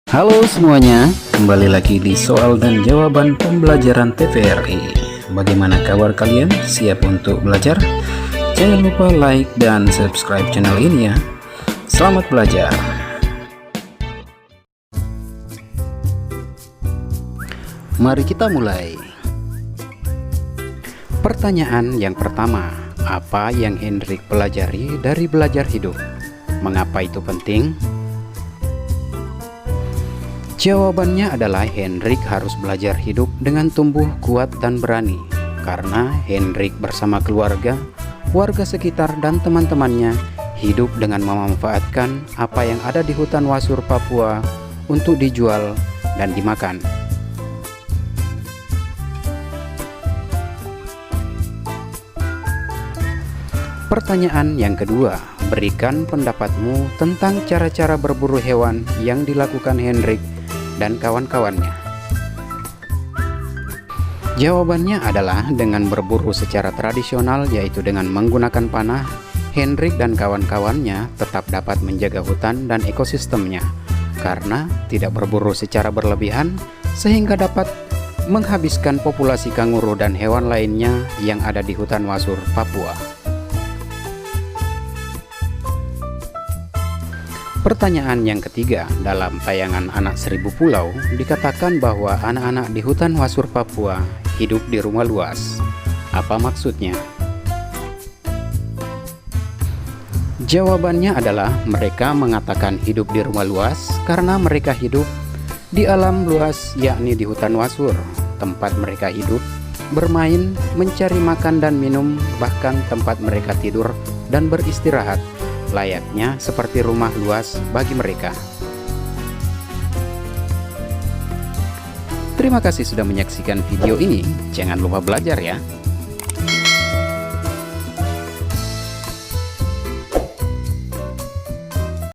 Halo semuanya, kembali lagi di soal dan jawaban pembelajaran TVRI. Bagaimana kabar kalian? Siap untuk belajar? Jangan lupa like dan subscribe channel ini ya. Selamat belajar. Mari kita mulai. Pertanyaan yang pertama, apa yang Hendrik pelajari dari belajar hidup? Mengapa itu penting? Jawabannya adalah Hendrik harus belajar hidup dengan tumbuh kuat dan berani, karena Hendrik bersama keluarga, warga sekitar dan teman-temannya hidup dengan memanfaatkan apa yang ada di hutan Wasur Papua untuk dijual dan dimakan. Pertanyaan yang kedua, berikan pendapatmu tentang cara-cara berburu hewan yang dilakukan Hendrik dan kawan-kawannya. Jawabannya adalah dengan berburu secara tradisional, yaitu dengan menggunakan panah. Hendrik dan kawan-kawannya tetap dapat menjaga hutan dan ekosistemnya karena tidak berburu secara berlebihan, sehingga dapat menghabiskan populasi kanguru dan hewan lainnya yang ada di hutan Wasur Papua. Pertanyaan yang ketiga, dalam tayangan Anak Seribu Pulau dikatakan bahwa anak-anak di hutan Wasur Papua hidup di rumah luas. Apa maksudnya? Jawabannya adalah mereka mengatakan hidup di rumah luas karena mereka hidup di alam luas, yakni di hutan Wasur, tempat mereka hidup, bermain, mencari makan dan minum, bahkan tempat mereka tidur dan beristirahat, layaknya seperti rumah luas bagi mereka. Terima kasih sudah menyaksikan video ini. Jangan lupa belajar ya.